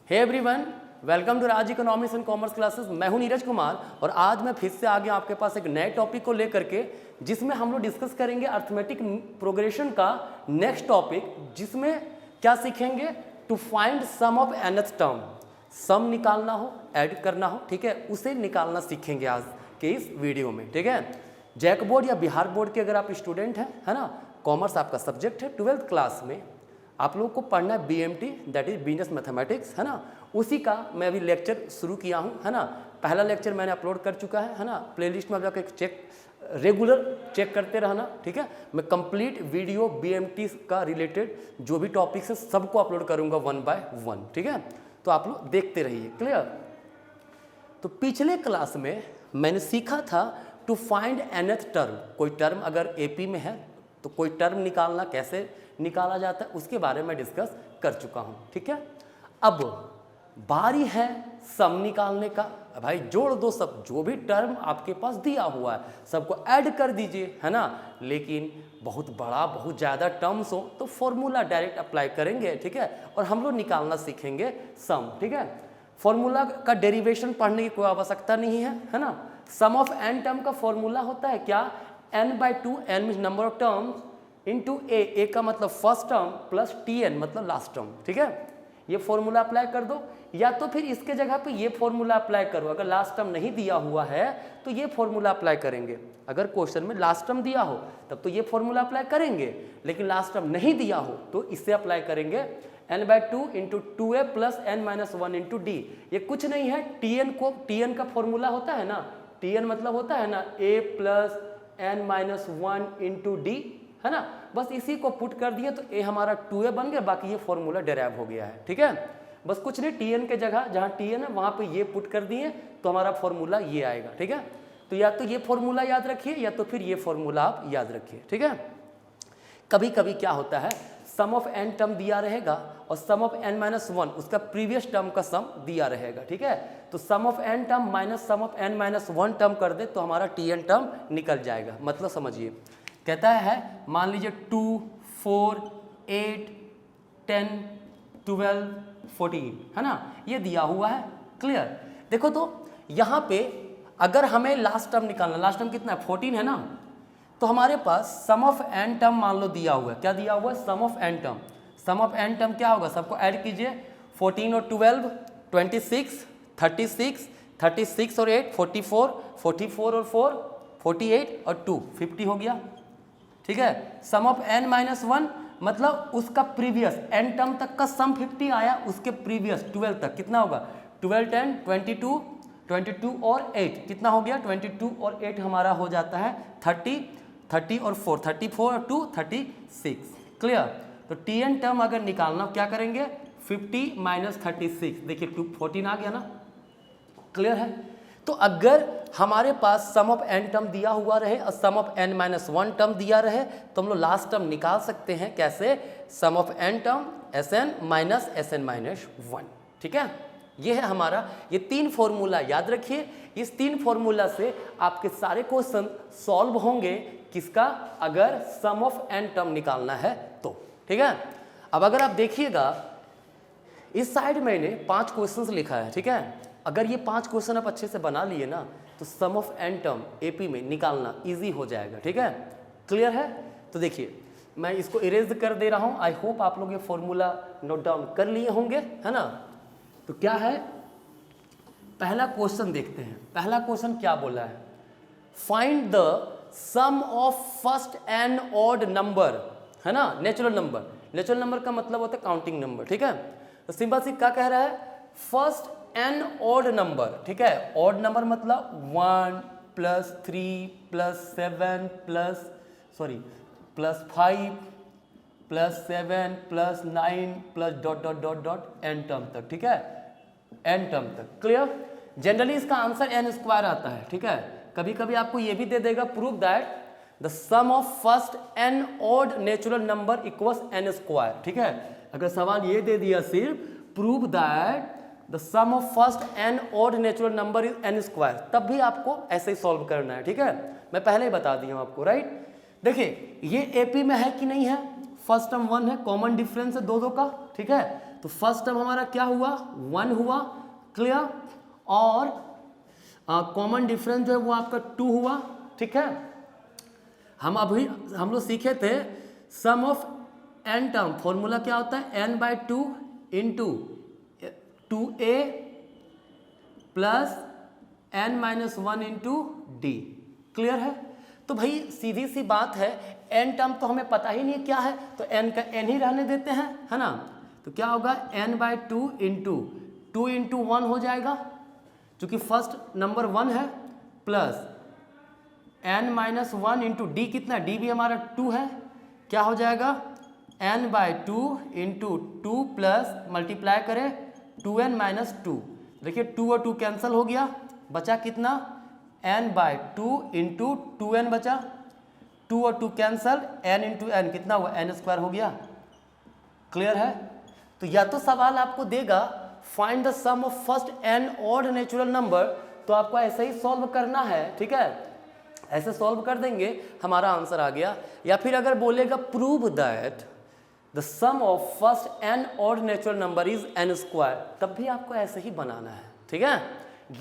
Hey everyone, welcome to Raj economics and commerce classes. मैं हूं नीरज कुमार और आज मैं फिर से आ गया आपके पास एक नए टॉपिक को लेकर के, जिसमें हम लोग डिस्कस करेंगे अर्थमेटिक प्रोग्रेशन का नेक्स्ट टॉपिक, जिसमें क्या सीखेंगे, to find sum of nth term. Sum निकालना हो, ऐड करना हो, ठीक है, उसे निकालना सीखेंगे आज के इस वीडियो में, ठीक है। जैक बोर्ड या बिहार बोर्ड के अगर आप स्टूडेंट हैं, है ना, कॉमर्स आपका सब्जेक्ट है, 12th क्लास में आप लोगों को पढ़ना है BMT, that is business mathematics, है ना। उसी का मैं अभी लेक्चर शुरू किया हूँ, है ना। पहला लेक्चर मैंने अपलोड कर चुका है ना। प्लेलिस्ट में आप जाकर चेक, रेगुलर चेक करते रहना, ठीक है। मैं कंप्लीट वीडियो BMT का रिलेटेड जो भी टॉपिक्स है सबको अपलोड करूँगा 1 by 1, ठीक है। तो आप लोग देखते रहिए, क्लियर। तो पिछले क्लास में मैंने सीखा था टू फाइंड nth टर्म। कोई टर्म अगर AP में है तो कोई टर्म निकालना कैसे निकाला जाता है उसके बारे में डिस्कस कर चुका हूँ, ठीक है। अब बारी है सम निकालने का। भाई जोड़ दो सब, जो भी टर्म आपके पास दिया हुआ है सबको ऐड कर दीजिए, है ना। लेकिन बहुत बड़ा, बहुत ज़्यादा टर्म्स हो तो फॉर्मूला डायरेक्ट अप्लाई करेंगे, ठीक है, और हम लोग निकालना सीखेंगे सम, ठीक है। फॉर्मूला का डेरिवेशन पढ़ने की कोई आवश्यकता नहीं है ना। सम ऑफ n टर्म का फॉर्मूला होता है क्या, n/2, n means number of terms into a का मतलब फर्स्ट टर्म प्लस Tn मतलब लास्ट टर्म, ठीक है। ये फॉर्मूला अप्लाई कर दो, या तो फिर इसके जगह पे ये फॉर्मूला अप्लाई करो। अगर लास्ट टर्म नहीं दिया हुआ है तो ये फॉर्मूला अप्लाई करेंगे। अगर क्वेश्चन में लास्ट टर्म दिया हो तब तो ये फॉर्मूला अप्लाई करेंगे, लेकिन लास्ट टर्म नहीं दिया हो तो इससे अप्लाई करेंगे n/2 into 2a plus n-1 into D. ये कुछ नहीं है, Tn का फॉर्मूला होता है ना, Tn मतलब होता है ना a plus n-1 into D, है ना। बस इसी को पुट कर दिए तो a हमारा 2a बन गया, बाकी ये फॉर्मूला डेराइव हो गया है, ठीक है। बस कुछ नहीं, Tn के जगह जहाँ Tn है वहाँ पे ये पुट कर दिए तो हमारा फॉर्मूला ये आएगा, ठीक है। तो या तो ये फॉर्मूला याद रखिए या तो फिर ये फॉर्मूला आप याद रखिए, ठीक है। कभी कभी क्या होता है, सम ऑफ n टर्म दिया रहेगा और सम ऑफ n-1 उसका प्रीवियस टर्म का सम दिया रहेगा, ठीक है। तो sum of n term minus sum of n-1 term कर दे तो हमारा Tn टर्म निकल जाएगा। मतलब समझिए, कहता है मान लीजिए 2, 4, 8, 10, 12, 14, है ना, ये दिया हुआ है, क्लियर। देखो तो यहाँ पे अगर हमें लास्ट टर्म निकालना, लास्ट टर्म कितना है, 14 है ना, तो हमारे पास सम ऑफ n टर्म मान लो दिया हुआ है। क्या दिया हुआ है, sum of n term. Sum of n term क्या होगा, सबको ऐड कीजिए, 14 और 12 26, 36, 36 और 8 44, 44 और 4 48 और 2 50 हो गया, ठीक है। सम ऑफ n-1 मतलब उसका प्रीवियस n टर्म तक का सम 50 आया, उसके प्रीवियस 12 तक कितना होगा, 12 10 22 22 और 8 कितना हो गया, 22 और 8 हमारा हो जाता है 30 30 और 4 34 और 2 36, क्लियर। तो Tn टर्म अगर निकालना क्या करेंगे, 50 माइनस 36, देखिए 14 आ गया ना, क्लियर है। तो अगर हमारे पास सम ऑफ n टर्म दिया हुआ रहे और सम ऑफ n-1 टर्म दिया रहे तो हम लोग लास्ट टर्म निकाल सकते हैं कैसे, sum of n term Sn minus Sn-1, ठीक है। ये है हमारा, ये 3 फॉर्मूला याद रखिए। इस 3 फॉर्मूला से आपके सारे क्वेश्चन सॉल्व होंगे, किसका, अगर सम ऑफ n टर्म निकालना है तो, ठीक है। अब अगर आप देखिएगा इस साइड मैंने 5 क्वेश्चंस लिखा है, ठीक है। अगर ये 5 क्वेश्चन आप अच्छे से बना लिए ना तो sum of n term AP में निकालना इजी हो जाएगा, ठीक है, क्लियर है। तो देखिए मैं इसको इरेज कर दे रहा हूँ। आई होप आप लोग ये फॉर्मूला नोट डाउन कर लिए होंगे, है ना। तो क्या है, पहला क्वेश्चन देखते हैं। पहला क्वेश्चन क्या बोला है, find the sum of first n odd number, है ना, नेचुरल नंबर। नेचुरल नंबर का मतलब होता है काउंटिंग नंबर, ठीक है। तो सिंपल सी क्या कह रहा है, फर्स्ट n ऑड नंबर, ठीक है। ऑड नंबर मतलब 1 plus 3 plus 7 plus 5 plus 7 plus 9 plus dot dot dot dot n term तक, ठीक है, n टर्म तक, क्लियर। जनरली इसका आंसर n² आता है, ठीक है। कभी कभी आपको ये भी दे देगा, prove that the sum of first n odd natural number equals n², ठीक है। अगर सवाल ये दे दिया सिर्फ prove that the sum of first n odd natural number is n², तब भी आपको ऐसे ही सॉल्व करना है, ठीक है। मैं पहले ही बता दिया हूं आपको, राइट। देखिए ये AP में है कि नहीं है, फर्स्ट टर्म 1 है, कॉमन डिफरेंस है दो दो का, ठीक है। तो फर्स्ट टर्म हमारा क्या हुआ, 1 हुआ, क्लियर। और कॉमन डिफरेंस जो है वो आपका 2 हुआ, ठीक है। हम लोग सीखे थे सम ऑफ n टर्म, फॉर्मूला क्या होता है, n/2 into 2a plus n-1 into D, clear है। तो भाई सीधी सी बात है, n टर्म तो हमें पता ही नहीं क्या है, तो n का n ही रहने देते हैं, है ना। तो क्या होगा, n/2 इंटू 2 इंटू 1 हो जाएगा, चूंकि फर्स्ट नंबर 1 है, प्लस n-1 इंटू डी, कितना, डी भी हमारा 2 है, क्या हो जाएगा, n/2 इंटू 2 प्लस मल्टीप्लाई करें 2n-2, देखिए 2 और 2 कैंसिल हो गया, बचा कितना, n/2 इंटू 2n बचा, 2 और 2 कैंसल, n इंटू n कितना हुआ, n² हो गया, क्लियर है। तो या तो सवाल आपको देगा find the sum of first n odd natural number, तो आपको ऐसे ही सॉल्व करना है, ठीक है, ऐसे सॉल्व कर देंगे, हमारा आंसर आ गया। या फिर अगर बोलेगा prove that the sum of first n odd natural number is n², तब भी आपको ऐसे ही बनाना है, ठीक है।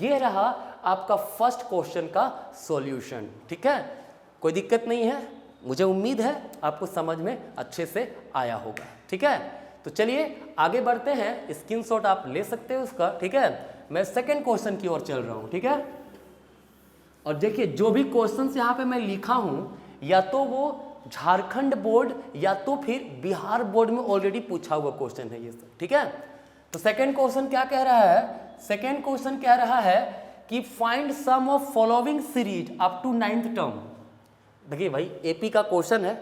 ये रहा आपका फर्स्ट क्वेश्चन का सॉल्यूशन, ठीक है। कोई दिक्कत नहीं है, मुझे उम्मीद है आपको समझ में अच्छे से आया होगा, ठीक है। तो चलिए आगे बढ़ते हैं, स्क्रीनशॉट आप ले सकते हो उसका, ठीक है। मैं सेकंड क्वेश्चन की ओर चल रहा हूँ, ठीक है। और देखिए जो भी क्वेश्चंस यहाँ पे मैं लिखा हूँ, या तो वो झारखंड बोर्ड या तो फिर बिहार बोर्ड में ऑलरेडी पूछा हुआ क्वेश्चन है ये सब, ठीक है। तो सेकंड क्वेश्चन क्या कह रहा है, सेकंड क्वेश्चन कह रहा है कि find sum of following series up to 9th term. देखिए भाई एपी का क्वेश्चन है,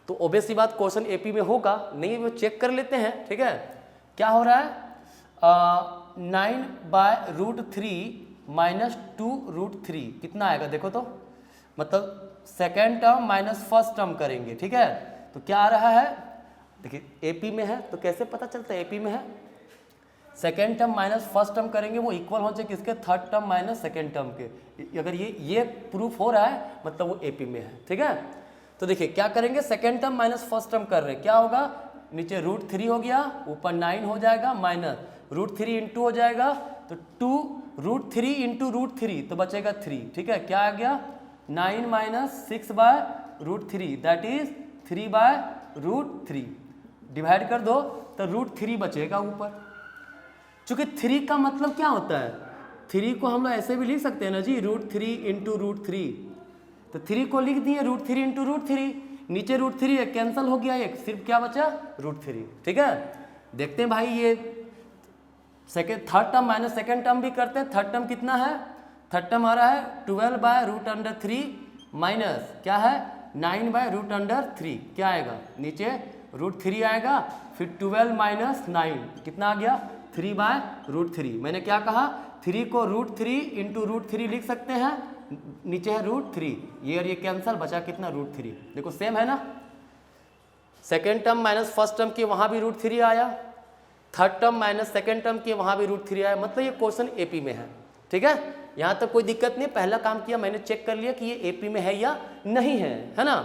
तो ऑब्वियसली बात क्वेश्चन एपी में होगा, नहीं वो चेक कर लेते हैं, ठीक है। क्या हो रहा है, 9/√3 माइनस 2√3 कितना आएगा, देखो तो, मतलब second term minus first term करेंगे, ठीक है। तो क्या आ रहा है, देखिए एपी में है तो कैसे पता चलता है एपी में है, second term minus first term करेंगे वो इक्वल हो जाए किसके, third term minus second term के। अगर ये प्रूफ हो रहा है मतलब वो एपी में है, ठीक है। तो देखिए क्या करेंगे, second term minus first term कर रहे हैं, क्या होगा, नीचे √3 हो गया, ऊपर 9 हो जाएगा, माइनस √3 इंटू हो जाएगा, तो 2√3 इंटू √3 तो बचेगा 3, ठीक है। क्या आ गया, 9 माइनस 6/√3 दैट इज 3/√3, डिवाइड कर दो तो √3 बचेगा ऊपर। चूंकि 3 का मतलब क्या होता है, 3 को हम लोग ऐसे भी लिख सकते हैं ना जी, √3 इंटू √3, तो 3 को लिख दिए √3 इंटू √3, नीचे √3 है, कैंसिल हो गया एक, सिर्फ क्या बचा, √3, ठीक है। देखते हैं भाई ये second third term minus second term भी करते हैं, थर्ड टर्म कितना है, थर्ड टर्म आ रहा है 12/√3 माइनस क्या है 9/√3, क्या आएगा, नीचे √3 आएगा, फिर 12 माइनस 9 कितना आ गया, 3/√3। मैंने क्या कहा, 3 को √3 इंटू √3 लिख सकते हैं, नीचे है √3, ये और ये कैंसल, बचा कितना, √3। देखो सेम है ना, second term minus first term के वहाँ भी √3 आया, third term minus second term के वहाँ भी √3 आया, मतलब ये क्वेश्चन एपी में है, ठीक है। यहाँ तक कोई दिक्कत नहीं, पहला काम किया मैंने चेक कर लिया कि ये एपी में है या नहीं है ना।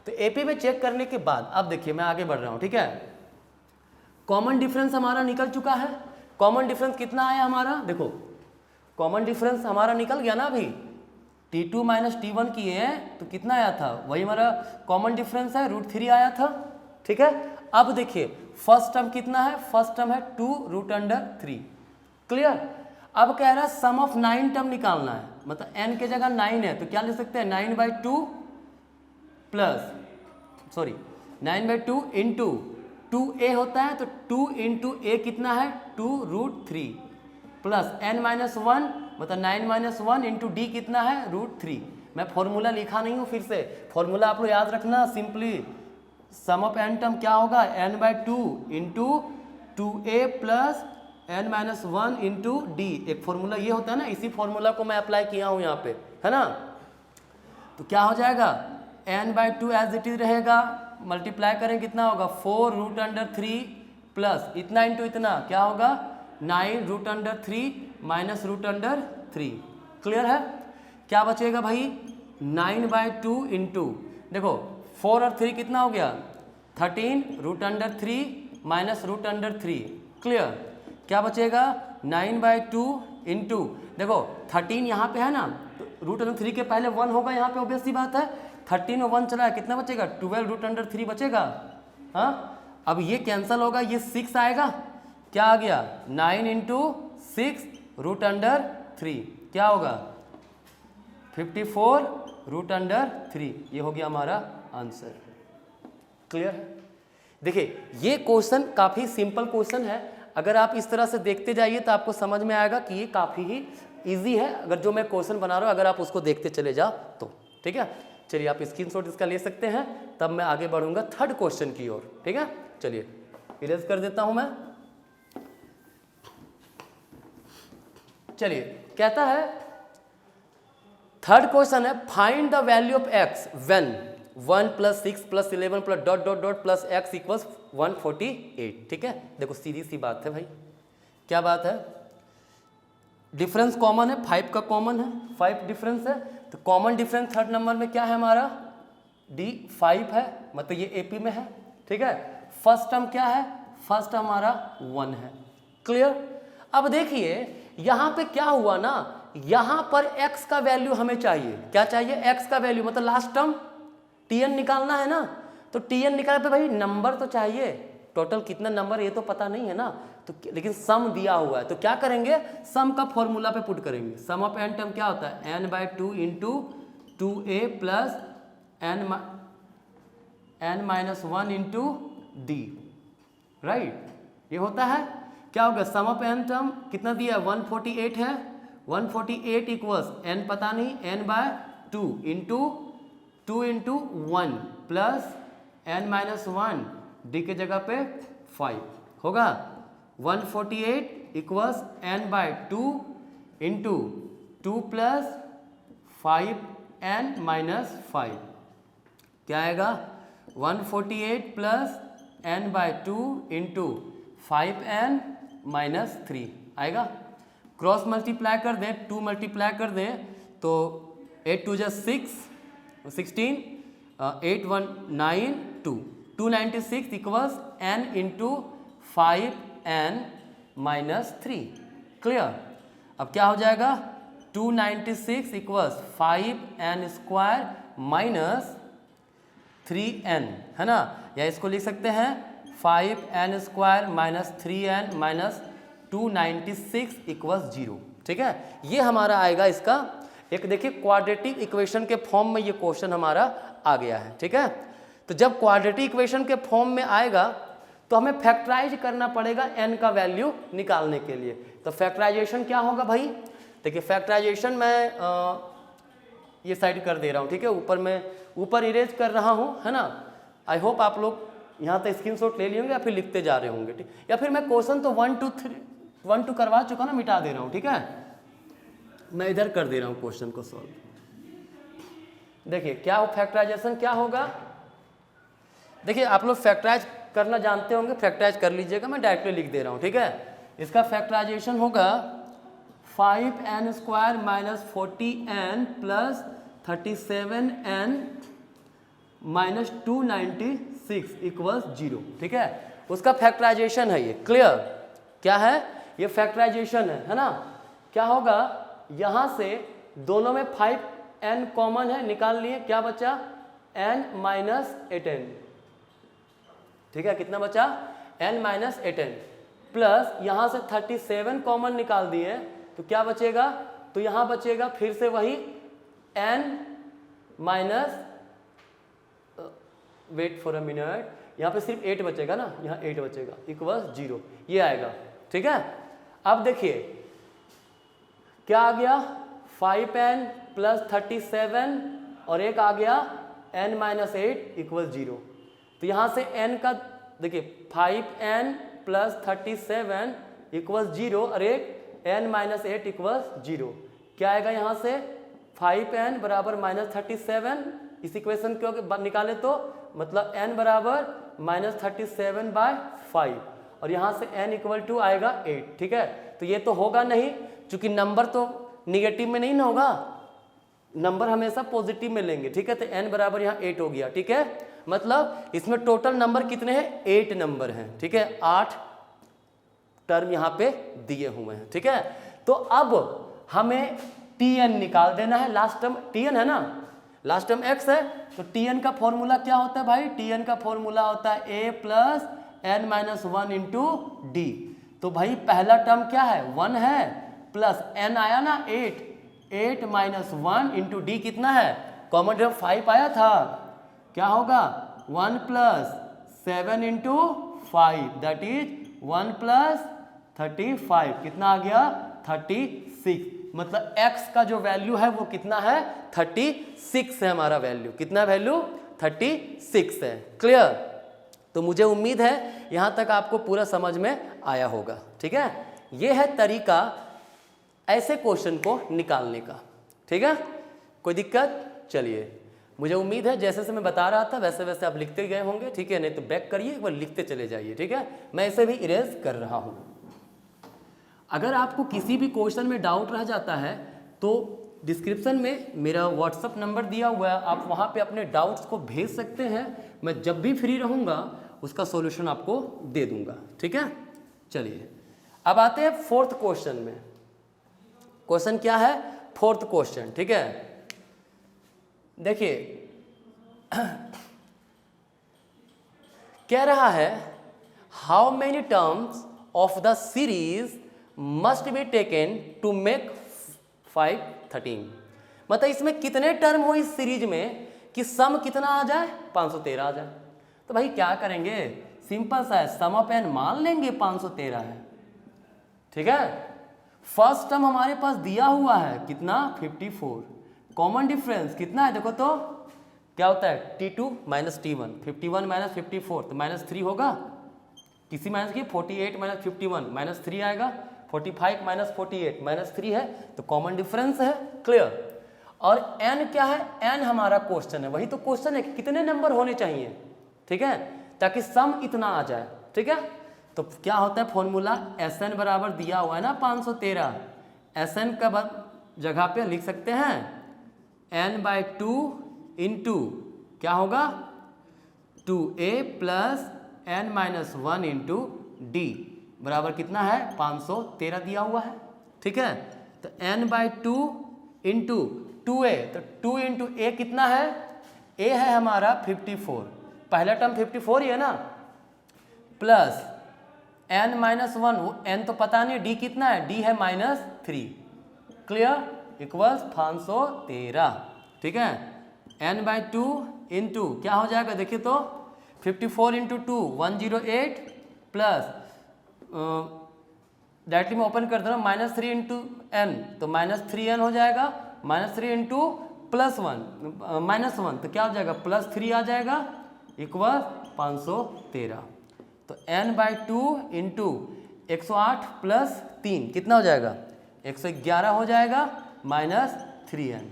तो एपी में चेक करने के बाद अब देखिए मैं आगे बढ़ रहा हूँ, ठीक है। कॉमन डिफरेंस हमारा निकल चुका है, कॉमन डिफरेंस कितना आया हमारा, देखो कॉमन डिफरेंस हमारा निकल गया ना अभी, T2 माइनस T1 किए हैं तो कितना आया था, वही हमारा कॉमन डिफरेंस है, √3 आया था, ठीक है। अब देखिए फर्स्ट टर्म कितना है, फर्स्ट टर्म है 2√3, क्लियर। अब कह रहा है सम ऑफ 9 टर्म निकालना है, मतलब n के जगह 9 है तो क्या ले सकते हैं, 9/2 प्लस 9/2 इंटू 2a होता है, तो 2 इंटू a कितना है, 2√3 प्लस n-1 मतलब 9-1 इंटू डी कितना है, √3। मैं फॉर्मूला लिखा नहीं हूँ, फिर से फॉर्मूला आप लोग याद रखना, simply some of n term क्या होगा, n/2 into 2a plus n-1 into D, एक फॉर्मूला ये होता है ना, इसी फॉर्मूला को मैं अप्लाई किया हूँ यहाँ पे, है ना। तो क्या हो जाएगा, n/2 एज इट इज रहेगा, मल्टीप्लाई करें कितना होगा, 4√3 प्लस इतना इंटू इतना क्या होगा, 9√3 माइनस √3, क्लियर है। क्या बचेगा भाई, 9/2 इंटू, देखो 4 और 3 कितना हो गया, 13 root under 3 minus root under 3। Clear? क्या बचेगा 9/2 इंटू, देखो 13 यहाँ पे है ना, तो रूट अंडर 3 के पहले 1 होगा यहाँ पे, ऑब्वियस सी बात है। 13 में 1 चला है, कितना बचेगा 12 रूट अंडर 3 बचेगा। हाँ, अब ये कैंसिल होगा, ये 6 आएगा, क्या आ गया 9 इंटू 6 रूट अंडर 3, क्या होगा 54 रूट अंडर 3। ये हो गया हमारा आंसर। क्लियर है? देखिए ये क्वेश्चन काफ़ी सिंपल क्वेश्चन है, अगर आप इस तरह से देखते जाइए तो आपको समझ में आएगा कि ये काफ़ी ही इजी है, अगर जो मैं क्वेश्चन बना रहा हूँ अगर आप उसको देखते चले जाओ तो। ठीक है, चलिए आप स्क्रीनशॉट इसका ले सकते हैं, तब मैं आगे बढ़ूंगा थर्ड क्वेश्चन की ओर। ठीक है, चलिए इरेज कर देता हूं मैं। चलिए कहता है थर्ड क्वेश्चन है, find the value of x when 1 + 6 + 11 + dot dot dot plus x equals 148। ठीक है, देखो सीधी सी बात है भाई, क्या बात है, डिफरेंस कॉमन है, 5 का कॉमन है, 5 डिफरेंस है, तो कॉमन डिफरेंस थर्ड नंबर में क्या है हमारा डी 5 है, मतलब ये एपी में है। ठीक है, फर्स्ट टर्म क्या है, फर्स्ट टर्म हमारा 1 है। क्लियर? अब देखिए यहां पे क्या हुआ ना, यहां पर x का वैल्यू हमें चाहिए, क्या चाहिए x का वैल्यू, मतलब लास्ट टर्म tn निकालना है ना, तो tn निकाल पे भाई नंबर तो चाहिए, टोटल कितना नंबर ये तो पता नहीं है ना, तो लेकिन सम दिया हुआ है, तो क्या करेंगे सम का फॉर्मूला पे पुट करेंगे। सम ऑफ n टर्म क्या होता है n/2 into 2a plus n-1 into D, right, ये होता है। क्या होगा सम ऑफ n टर्म कितना दिया 148 है, 148 इक्वल्स n पता नहीं n/2 into 2 into 1 plus n-1 D के जगह पे 5 होगा, 148 equals n/2 into 2 plus 5n-5, क्या आएगा 148 प्लस n/2 इंटू 5n-3 आएगा। क्रॉस मल्टीप्लाई कर दें, 2 मल्टीप्लाई कर दें तो 8 2 6 16, 8 1 9 2 296 equals n into 5n-3। Clear? अब क्या हो जाएगा 296 इक्वल्स 5n² माइनस 3n, है ना, या इसको लिख सकते हैं 5n² minus 3n minus 296 equals 0। ठीक है, ये हमारा आएगा इसका एक, देखिए क्वाड्रेटिक इक्वेशन के फॉर्म में ये क्वेश्चन हमारा आ गया है। ठीक है, तो जब क्वाड्रेटिक इक्वेशन के फॉर्म में आएगा तो हमें फैक्टराइज करना पड़ेगा n का वैल्यू निकालने के लिए। तो फैक्टराइजेशन क्या होगा भाई, देखिए फैक्टराइजेशन मैं ये साइड कर दे रहा हूँ। ठीक है, ऊपर इरेज कर रहा हूँ, है ना। आई होप आप लोग यहाँ तक स्क्रीनशॉट ले लिए होंगे या फिर लिखते जा रहे होंगे, ठीक, या फिर मैं क्वेश्चन तो 1 2 करवा चुका ना, मिटा दे रहा हूँ। ठीक है, मैं इधर कर दे रहा हूँ क्वेश्चन को सॉल्व। देखिए क्या हो फैक्टराइजेशन क्या होगा, देखिए आप लोग फैक्टराइज करना जानते होंगे, फैक्टराइज कर लीजिएगा, मैं डायरेक्टली लिख दे रहा हूँ। ठीक है, इसका फैक्टराइजेशन होगा 5n² minus 40n plus 37n minus 296 equals 0। ठीक है, उसका फैक्टराइजेशन है ये। क्लियर? क्या है ये फैक्टराइजेशन है ना। क्या होगा यहाँ से दोनों में 5n कॉमन है, निकाल लिए, क्या बचा n-8n। ठीक है, कितना बचा n-8n प्लस यहाँ से 37 कॉमन निकाल दिए तो क्या बचेगा, तो यहाँ बचेगा फिर से वही n minus, wait for a minute, यहाँ पे सिर्फ 8 बचेगा ना, यहाँ 8 बचेगा इक्वल्स 0, ये आएगा। ठीक है, अब देखिए क्या आ गया 5n प्लस 37 और एक आ गया n-8 इक्वल 0। तो यहाँ से n का देखिए 5n प्लस 37 इक्वल 0 और एक n-8 इक्वल 0। क्या आएगा यहाँ से 5n बराबर -37, इस इक्वेशन को निकाले तो मतलब n बराबर -37/5 और यहाँ से n इक्वल टू आएगा 8। ठीक है, तो ये तो होगा नहीं, क्योंकि नंबर तो निगेटिव में नहीं ना होगा, नंबर हमेशा पॉजिटिव में लेंगे। ठीक है, तो n बराबर यहाँ 8 हो गया। ठीक है, मतलब इसमें टोटल नंबर कितने हैं, 8 नंबर हैं, ठीक है, 8 टर्म यहाँ पे दिए हुए हैं, ठीक है। तो अब हमें Tn निकाल देना है, लास्ट टर्म Tn है ना, लास्ट टर्म x है, तो Tn का फॉर्मूला क्या होता है भाई, Tn का फॉर्मूला होता है a plus n minus 1 into D. तो भाई पहला टर्म क्या है, 1 है, प्लस n आया ना 8 माइनस 1 इंटू डी कितना है, कॉमन टर्म 5 आया था, क्या होगा 1 plus 7 into 5 that is 1 plus 35, कितना आ गया 36, मतलब x का जो वैल्यू है वो कितना है 36 है, हमारा वैल्यू कितना, वैल्यू 36 है। क्लियर। तो मुझे उम्मीद है यहाँ तक आपको पूरा समझ में आया होगा, ठीक है। ये है तरीका ऐसे क्वेश्चन को निकालने का, ठीक है। कोई दिक्कत, चलिए, मुझे उम्मीद है जैसे से मैं बता रहा था वैसे वैसे आप लिखते गए होंगे, ठीक है, नहीं तो बैक करिए एक बार लिखते चले जाइए, ठीक है। मैं इसे भी इरेज कर रहा हूँ। अगर आपको किसी भी क्वेश्चन में डाउट रह जाता है तो डिस्क्रिप्शन में मेरा व्हाट्सअप नंबर दिया हुआ है, आप वहाँ पे अपने डाउट्स को भेज सकते हैं, मैं जब भी फ्री रहूँगा उसका सॉल्यूशन आपको दे दूँगा, ठीक है। चलिए अब आते हैं फोर्थ क्वेश्चन में। क्वेश्चन क्या है, फोर्थ क्वेश्चन, ठीक है। देखिए कह रहा है how many terms of the series must be taken to make 513, मतलब इसमें कितने टर्म हो इस सीरीज में कि सम कितना आ जाए, 513 आ जाए। तो भाई क्या करेंगे, सिंपल सा है, सम ऑफ एन मान लेंगे 513 है, ठीक है। फर्स्ट टर्म हमारे पास दिया हुआ है कितना 54, कॉमन डिफरेंस कितना है देखो तो क्या होता है T2 माइनस T1, 51 माइनस 54 तो माइनस 3 होगा, किसी माइनस की 48 माइनस 51 माइनस 3 आएगा, 45 माइनस 48 माइनस 3 है, तो कॉमन डिफरेंस है। क्लियर। और n क्या है, n हमारा क्वेश्चन है, वही तो क्वेश्चन है कि कितने नंबर होने चाहिए, ठीक है, ताकि सम इतना आ जाए, ठीक है। तो क्या होता है फॉर्मूला, Sn बराबर दिया हुआ है ना 513, Sn का जगह पे लिख सकते हैं n/2 इंटू क्या होगा 2a plus n minus 1 into D बराबर कितना है 513 दिया हुआ है, ठीक है। तो n/2 इंटू 2a, तो 2 इंटू a कितना है, a है हमारा 54, पहला टर्म 54 ही है ना, प्लस n माइनस 1, वो n तो पता नहीं, d कितना है, d है -3, क्लियर, इक्वल्स 513, ठीक है। n/2 इंटू क्या हो जाएगा देखिए तो 54 इंटू 2 108 प्लस डायरेक्टली मैं ओपन कर दे रहा हूँ -3 इंटू n, तो -3n हो जाएगा, -3 इंटू +1 तो क्या हो जाएगा +3 आ जाएगा, इक्वल 513। तो n/2 इंटू 108 प्लस 3 कितना हो जाएगा 111 हो जाएगा, -3n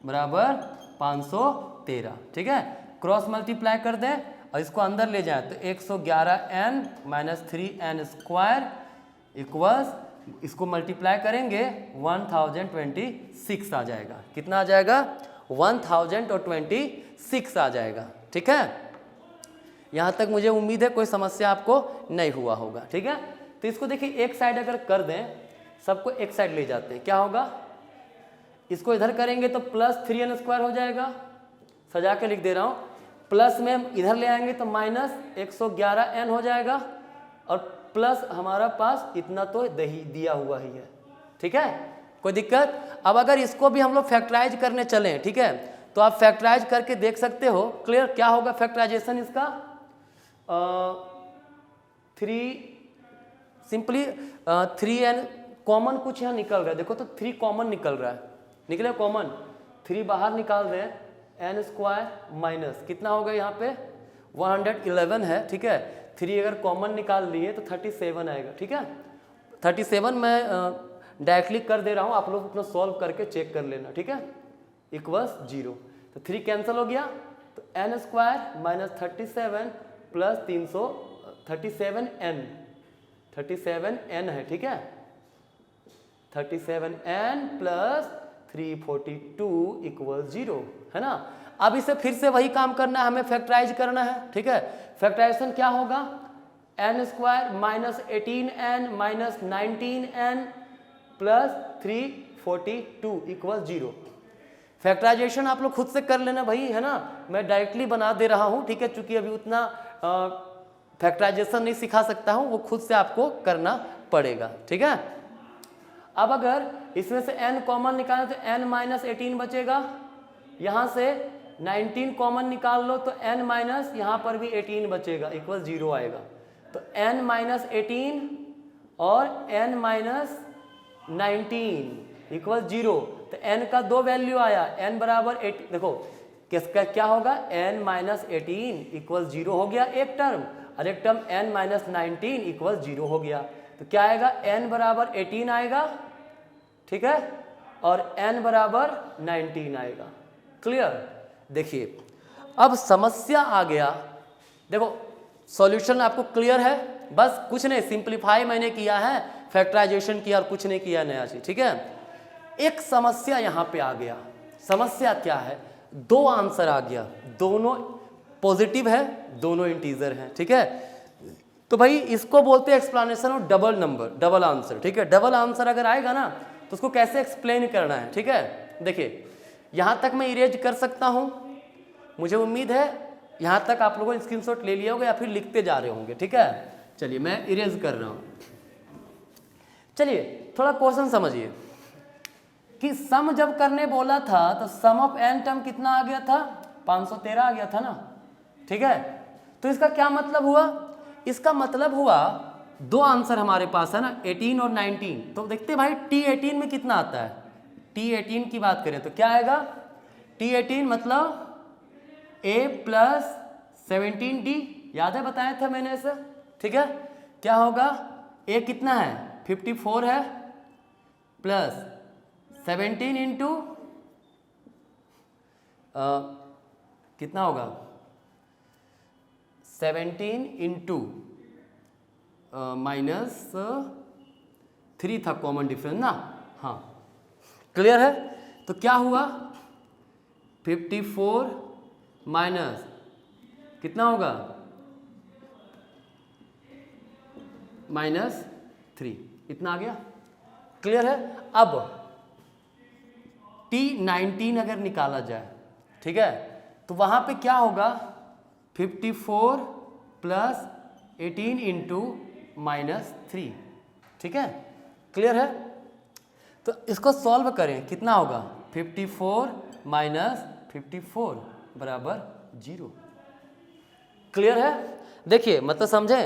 बराबर 513, ठीक है। क्रॉस मल्टीप्लाई कर दें और इसको अंदर ले जाए तो 111n minus 3n square equals, इसको मल्टीप्लाई करेंगे 1026 आ जाएगा, कितना आ जाएगा 1026 आ जाएगा, ठीक है। यहाँ तक मुझे उम्मीद है कोई समस्या आपको नहीं हुआ होगा, ठीक है। तो इसको देखिए एक साइड अगर कर दें, सबको एक साइड ले जाते हैं, क्या होगा, इसको इधर करेंगे तो +3n स्क्वायर हो जाएगा, सजा के लिख दे रहा हूँ, प्लस में हम इधर ले आएंगे तो -111n हो जाएगा, और प्लस हमारा पास इतना तो दिया हुआ ही है, ठीक है, कोई दिक्कत। अब अगर इसको भी हम लोग फैक्टराइज करने चलें, ठीक है, तो आप फैक्टराइज करके देख सकते हो, क्लियर, क्या होगा फैक्टराइजेशन इसका 3 सिंपली 3n कॉमन कुछ यहाँ निकल रहा है, देखो तो 3 कॉमन निकल रहा है, निकले कॉमन, 3 बाहर निकाल रहे हैं, n स्क्वायर माइनस कितना होगा यहाँ पे 111 है, ठीक है, 3 अगर कॉमन निकाल लिए तो 37 आएगा, ठीक है। 37 मैं डायरेक्टली कर दे रहा हूँ, आप लोग अपना सॉल्व करके चेक कर लेना, ठीक है, इक्वल्स 0, तो 3 कैंसिल हो गया, तो n square minus 37 plus 37n है, ठीक है, 37n प्लस 342 इक्वल 0 है ना। अब इसे फिर से वही काम करना है, हमें फैक्टराइज करना है, ठीक है। फैक्टराइजेशन क्या होगा, n square minus 18n minus 19n plus 342 equal 0। Factorisation आप लोग खुद से कर लेना भाई, है ना, मैं डायरेक्टली बना दे रहा हूँ, ठीक है, चूंकि अभी उतना फैक्टराइजेशन नहीं सिखा सकता हूँ, वो खुद से आपको करना पड़ेगा, ठीक है। अब अगर इसमें से n कॉमन निकालें तो n माइनस 18 बचेगा, यहाँ से 19 कॉमन निकाल लो तो n माइनस यहाँ पर भी 18 बचेगा इक्वल 0 आएगा। तो n माइनस 18 और n माइनस 19 इक्वल 0, तो n का दो वैल्यू आया, n बराबर 8, देखो किसका क्या होगा, n माइनस 18 इक्वल 0 हो गया एक टर्म, और एक टर्म n माइनस 19 इक्वल 0 हो गया। तो क्या आएगा, n बराबर 18 आएगा, ठीक है, और n बराबर 19 आएगा। क्लियर। देखिए अब समस्या आ गया, देखो सॉल्यूशन आपको क्लियर है, बस कुछ नहीं, सिंपलीफाई मैंने किया है, फैक्टराइजेशन किया और कुछ नहीं किया नया चीज, ठीक है। एक समस्या यहाँ पे आ गया, समस्या क्या है, दो आंसर आ गया, दोनों पॉजिटिव है, दोनों इंटीजर हैं, ठीक है। तो भाई इसको बोलते हैं explanation of double number, double answer, ठीक है। डबल आंसर अगर आएगा ना तो उसको कैसे एक्सप्लेन करना है, ठीक है। देखिए यहाँ तक मैं इरेज कर सकता हूँ, मुझे उम्मीद है यहाँ तक आप लोगों ने स्क्रीनशॉट ले लिया होगा या फिर लिखते जा रहे होंगे, ठीक है। चलिए मैं इरेज कर रहा हूँ। चलिए थोड़ा क्वेश्चन समझिए कि सम जब करने बोला था तो सम ऑफ n टर्म कितना आ गया था, 513 आ गया था ना, ठीक है। तो इसका क्या मतलब हुआ, इसका मतलब हुआ दो आंसर हमारे पास है ना, 18 और 19। तो देखते भाई T18 में कितना आता है, T18 की बात करें तो क्या आएगा, T18 मतलब a प्लस 17d, याद है बताया था मैंने इसे, ठीक है। क्या होगा, a कितना है 54 है, प्लस 17 इंटू कितना होगा, 17 इंटू माइनस 3 था कॉमन डिफरेंस ना, हाँ क्लियर है। तो क्या हुआ, 54 माइनस कितना होगा, माइनस 3, इतना आ गया, क्लियर है। अब T19 अगर निकाला जाए, ठीक है, तो वहां पे क्या होगा, 54 प्लस 18 इंटू माइनस 3, ठीक है, क्लियर है। तो इसको सॉल्व करें, कितना होगा, 54 माइनस 54 बराबर 0, क्लियर है। देखिए मतलब समझे,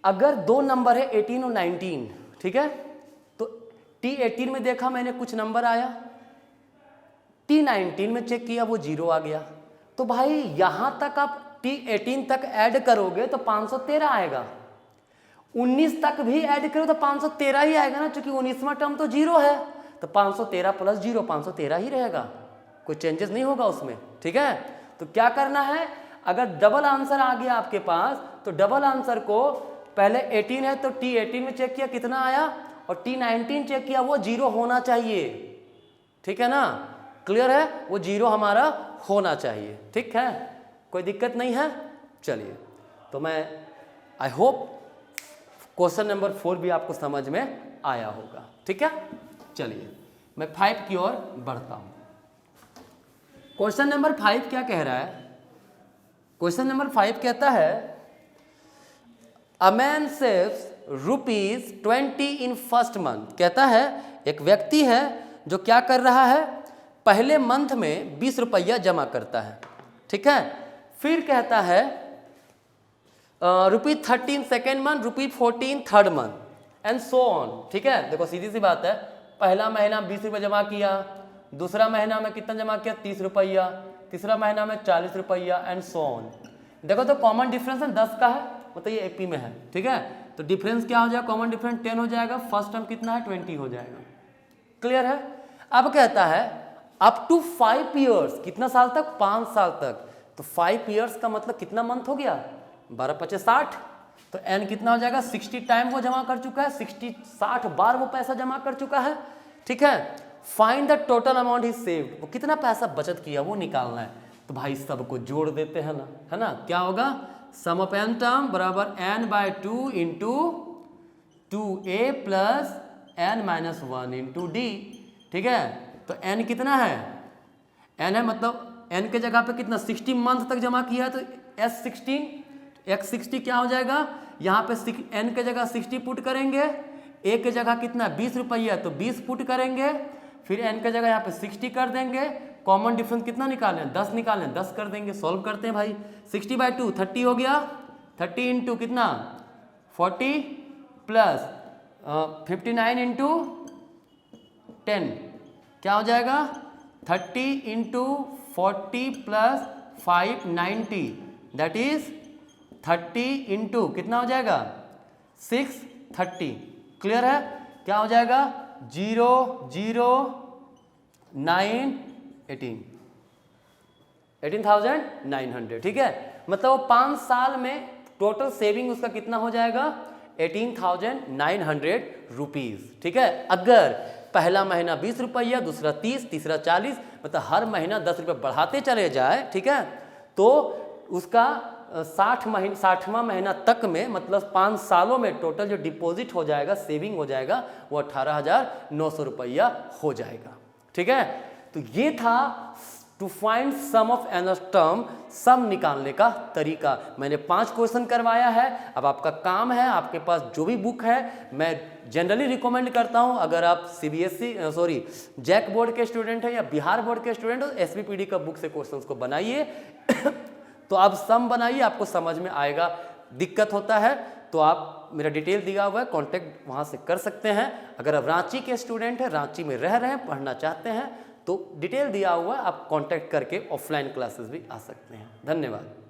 अगर दो नंबर है 18 और 19, ठीक है, तो T18 में देखा मैंने कुछ नंबर आया, T19 में चेक किया वो 0 आ गया। तो भाई यहां तक आप T18 तक ऐड करोगे तो 513 आएगा, 19 तक भी ऐड करो तो 513 ही आएगा ना, क्योंकि 19वां टर्म तो 0 है, तो 513 प्लस 0 513 ही रहेगा, कोई चेंजेस नहीं होगा उसमें, ठीक है। तो क्या करना है, अगर डबल आंसर आ गया आपके पास तो डबल आंसर को पहले 18 है तो T18 में चेक किया कितना आया, और T19 चेक किया वो 0 होना चाहिए, ठीक है ना, क्लियर है, वो 0 हमारा होना चाहिए, ठीक है, कोई दिक्कत नहीं है। चलिए तो मैं आई होप क्वेश्चन नंबर 4 भी आपको समझ में आया होगा, ठीक है। चलिए मैं 5 की ओर बढ़ता हूं। क्वेश्चन नंबर 5 क्या कह रहा है, क्वेश्चन नंबर 5 कहता है a man saves ₹20 in first month, कहता है एक व्यक्ति है जो क्या कर रहा है, पहले मंथ में 20 रुपया जमा करता है, ठीक है। फिर कहता है ₹13 second month, ₹14 third month and so on, ठीक है। देखो सीधी सी बात है, पहला महीना 20 रुपये जमा किया, दूसरा महीना में कितना जमा किया 30 रुपया, तीसरा महीना में 40 रुपया एंड सो ऑन। देखो तो कॉमन डिफरेंस है 10 का है, मतलब ये एपी में है, ठीक है। तो डिफरेंस क्या हो जाएगा, कॉमन डिफरेंस 10 हो जाएगा, फर्स्ट टर्म कितना है 20 हो जाएगा, क्लियर है। अब कहता है अप टू 5 ईयर्स, कितना साल तक, 5 साल तक। तो 5 ईयर्स का मतलब कितना मंथ हो गया, 12 25 60, तो एन कितना हो जाएगा, 60 टाइम वो जमा कर चुका है, 60 बार वो पैसा जमा कर चुका है, ठीक है। Find the total amount he saved, वो कितना पैसा बचत किया वो निकालना है। तो भाई सबको जोड़ देते हैं ना, है ना। क्या होगा, सम ऑफ n टर्म बराबर n/2 into 2a plus n-1 into d। ठीक है, तो n कितना है, n है मतलब n के जगह पे कितना 60 मंथ तक जमा किया है, तो s16 x60 क्या हो जाएगा, यहाँ पे n के जगह 60 पुट करेंगे, a के जगह कितना 20 रुपया तो 20 पुट करेंगे, फिर n के जगह यहाँ पे 60 कर देंगे, कॉमन डिफरेंस कितना निकालें 10 निकालें, 10 कर देंगे। सॉल्व करते हैं भाई, 60/2 30 हो गया, 30 इंटू कितना 40 प्लस 59 इंटू 10 क्या हो जाएगा, 30 into 40 plus 5 90, that is 30 into कितना हो जाएगा 630। क्लियर है, क्या हो जाएगा 0 0 9 18,900। ठीक है, मतलब वो 5 साल में टोटल सेविंग उसका कितना हो जाएगा 18,900 रुपीज। ठीक है, अगर पहला महीना 20 रुपया, दूसरा 30, तीसरा 40, मतलब हर महीना 10 रुपये बढ़ाते चले जाए, ठीक है, तो उसका 60वां महीना तक में मतलब 5 सालों में टोटल जो डिपॉजिट हो जाएगा, सेविंग हो जाएगा, वो 18,900 रुपया हो जाएगा। ठीक है, तो ये था to find sum of n term, सम निकालने का तरीका। मैंने 5 क्वेश्चन करवाया है, अब आपका काम है, आपके पास जो भी बुक है, मैं जनरली रिकमेंड करता हूं अगर आप जैक बोर्ड के स्टूडेंट हैं या बिहार बोर्ड के स्टूडेंट हो, एसबीपीडी का बुक से क्वेश्चंस को बनाइए तो आप सम बनाइए, आपको समझ में आएगा। दिक्कत होता है तो आप, मेरा डिटेल दिया हुआ है, कांटेक्ट वहां से कर सकते हैं। अगर आप रांची के स्टूडेंट हैं, रांची में रह रहे हैं, पढ़ना चाहते हैं, तो डिटेल दिया हुआ है, आप कांटेक्ट करके ऑफलाइन क्लासेस भी आ सकते हैं। धन्यवाद।